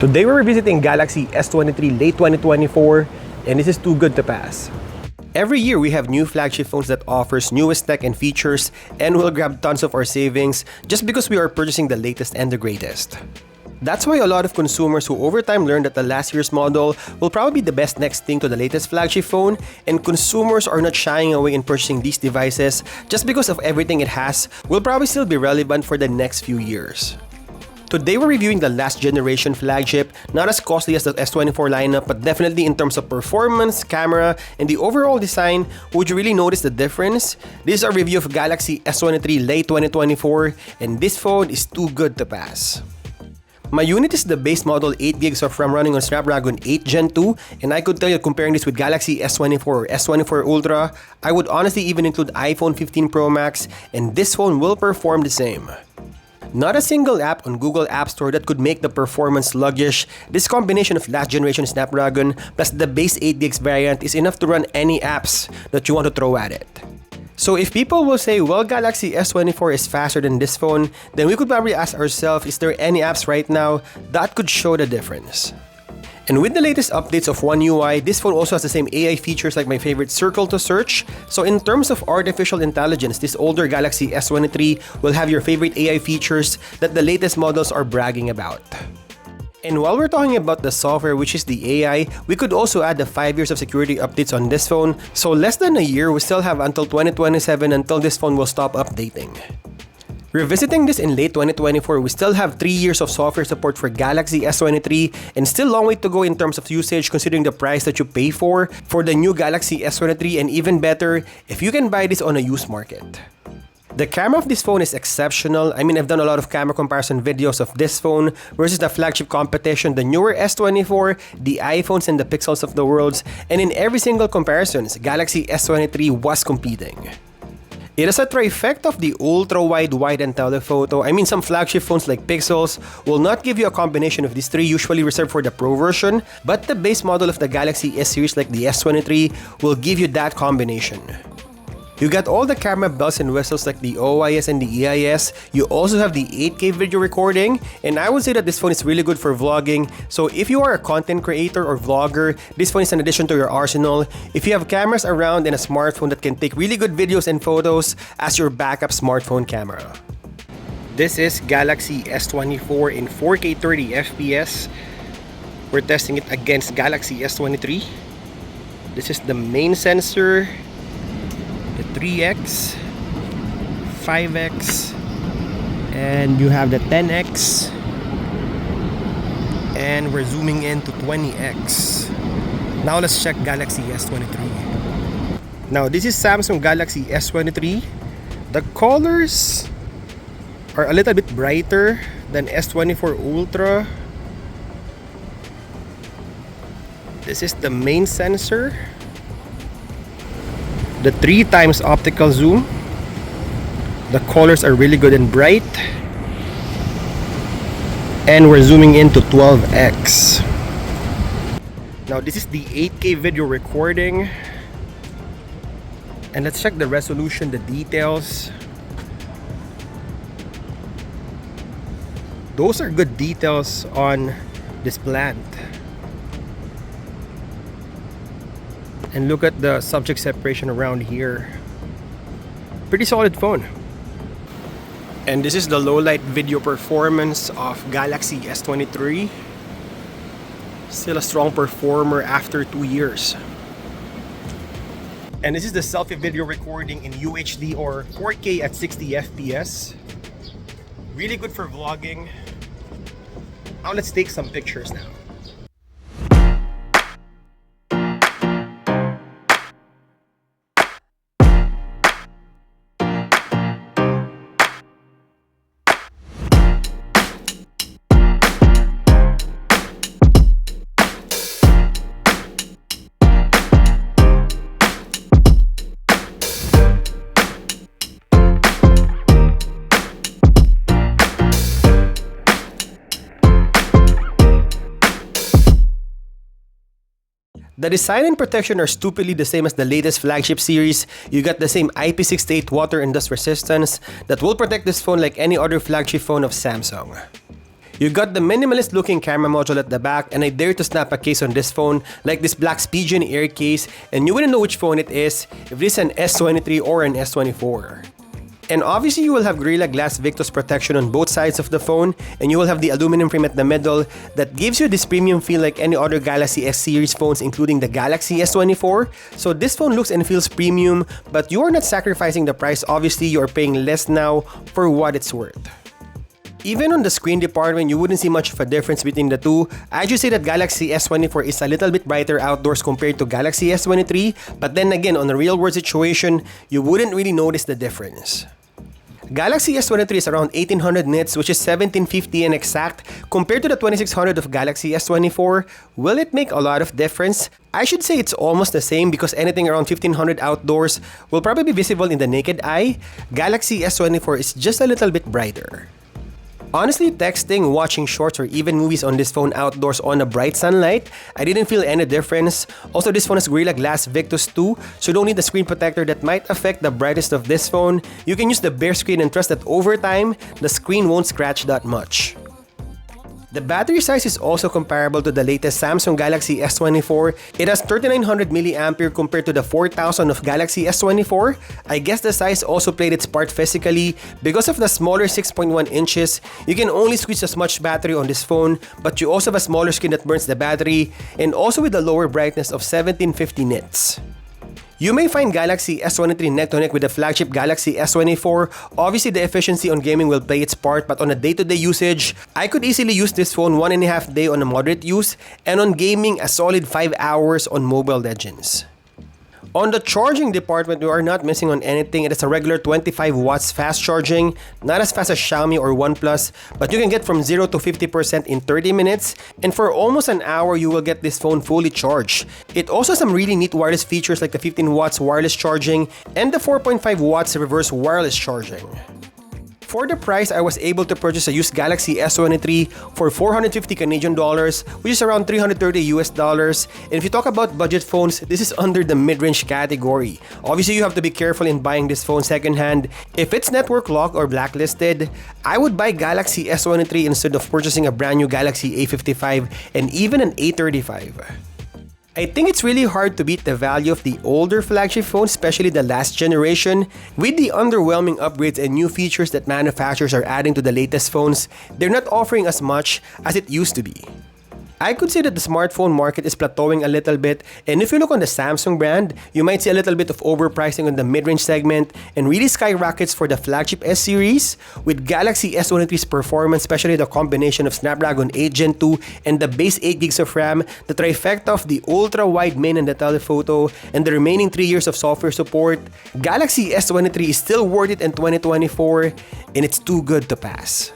Today we're revisiting Galaxy S23 late 2024, and this is too good to pass. Every year we have new flagship phones that offers newest tech and features, and we'll grab tons of our savings just because we are purchasing the latest and the greatest. That's why a lot of consumers who over time learned that the last year's model will probably be the best next thing to the latest flagship phone, and consumers are not shying away in purchasing these devices just because of everything it has will probably still be relevant for the next few years. Today we're reviewing the last generation flagship, not as costly as the S24 lineup, but definitely in terms of performance, camera, and the overall design. Would you really notice the difference? This is our review of Galaxy S23 late 2024, and this phone is too good to pass. My unit is the base model 8GB of RAM running on Snapdragon 8 Gen 2, and I could tell you comparing this with Galaxy S24 or S24 Ultra, I would honestly even include iPhone 15 Pro Max, and this phone will perform the same. Not a single app on Google App Store that could make the performance sluggish. This combination of last generation Snapdragon plus the base 8GB variant is enough to run any apps that you want to throw at it. So if people will say, well, Galaxy S24 is faster than this phone, then we could probably ask ourselves, is there any apps right now that could show the difference? And with the latest updates of One UI, this phone also has the same AI features like my favorite Circle to Search. So in terms of artificial intelligence, this older Galaxy S23 will have your favorite AI features that the latest models are bragging about. And while we're talking about the software, which is the AI, we could also add the 5 years of security updates on this phone. So less than a year, we still have until 2027 until this phone will stop updating. Revisiting this in late 2024, we still have 3 years of software support for Galaxy S23 and still long way to go in terms of usage considering the price that you pay for the new Galaxy S23, and even better, if you can buy this on a used market. The camera of this phone is exceptional. I mean, I've done a lot of camera comparison videos of this phone versus the flagship competition, the newer S24, the iPhones and the Pixels of the world, and in every single comparison, Galaxy S23 was competing. It is a trifecta of the ultra-wide, wide, and telephoto. I mean, some flagship phones like Pixels will not give you a combination of these three, usually reserved for the Pro version, but the base model of the Galaxy S series like the S23 will give you that combination. You got all the camera bells and whistles like the OIS and the EIS. You also have the 8K video recording, and I would say that this phone is really good for vlogging. So if you are a content creator or vlogger, this phone is an addition to your arsenal. If you have cameras around and a smartphone that can take really good videos and photos as your backup smartphone camera. This is Galaxy S24 in 4K 30fps. We're testing it against Galaxy S23. This is the main sensor. The 3x, 5x, and you have the 10x, and we're zooming in to 20x. Now let's check Galaxy S23. Now this is Samsung Galaxy S23. The colors are a little bit brighter than S24 Ultra. This is the main sensor. The 3x optical zoom. The colors are really good and bright. And we're zooming into 12x. Now this is the 8K video recording. And let's check the resolution, the details. Those are good details on this plant. And look at the subject separation around here. Pretty solid phone. And this is the low light video performance of Galaxy S23. Still a strong performer after 2 years. And this is the selfie video recording in UHD or 4K at 60fps. Really good for vlogging. Now let's take some pictures now. The design and protection are stupidly the same as the latest flagship series. You got the same IP68 water and dust resistance that will protect this phone like any other flagship phone of Samsung. You got the minimalist looking camera module at the back, and I dare to snap a case on this phone like this black Spigen Air case, and you wouldn't know which phone it is if it is an S23 or an S24. And obviously you will have Gorilla Glass Victus protection on both sides of the phone, and you will have the aluminum frame at the middle that gives you this premium feel like any other Galaxy S series phones, including the Galaxy S24. So this phone looks and feels premium, but you are not sacrificing the price. Obviously you are paying less now for what it's worth. Even on the screen department, you wouldn't see much of a difference between the two. I should say that Galaxy S24 is a little bit brighter outdoors compared to Galaxy S23, but then again, on a real-world situation, you wouldn't really notice the difference. Galaxy S23 is around 1800 nits, which is 1750 and exact, compared to the 2600 of Galaxy S24. Will it make a lot of difference? I should say it's almost the same because anything around 1500 outdoors will probably be visible in the naked eye. Galaxy S24 is just a little bit brighter. Honestly, texting, watching shorts, or even movies on this phone outdoors on a bright sunlight, I didn't feel any difference. Also, this phone has Gorilla Glass Victus 2, so you don't need the screen protector that might affect the brightest of this phone. You can use the bare screen and trust that over time, the screen won't scratch that much. The battery size is also comparable to the latest Samsung Galaxy S24. It has 3900 mAh compared to the 4000 of Galaxy S24. I guess the size also played its part physically. Because of the smaller 6.1 inches, you can only squeeze as much battery on this phone, but you also have a smaller screen that burns the battery, and also with a lower brightness of 1750 nits. You may find Galaxy S23 neck to neck with the flagship Galaxy S24. Obviously, the efficiency on gaming will play its part, but on a day-to-day usage, I could easily use this phone 1.5 days on a moderate use, and on gaming, a solid 5 hours on Mobile Legends. On the charging department, we are not missing on anything. It is a regular 25 watts fast charging, not as fast as Xiaomi or OnePlus, but you can get from 0 to 50% in 30 minutes, and for almost an hour, you will get this phone fully charged. It also has some really neat wireless features like the 15 watts wireless charging and the 4.5 watts reverse wireless charging. For the price, I was able to purchase a used Galaxy S23 for 450 Canadian dollars, which is around 330 US dollars. And if you talk about budget phones, this is under the mid-range category. Obviously, you have to be careful in buying this phone secondhand. If it's network locked or blacklisted, I would buy Galaxy S23 instead of purchasing a brand new Galaxy A55 and even an A35. I think it's really hard to beat the value of the older flagship phones, especially the last generation. With the underwhelming upgrades and new features that manufacturers are adding to the latest phones, they're not offering as much as it used to be. I could say that the smartphone market is plateauing a little bit, and if you look on the Samsung brand, you might see a little bit of overpricing on the mid-range segment and really skyrockets for the flagship S series. With Galaxy S23's performance, especially the combination of Snapdragon 8 Gen 2 and the base 8GB of RAM, the trifecta of the ultra-wide main and the telephoto, and the remaining 3 years of software support, Galaxy S23 is still worth it in 2024, and it's too good to pass.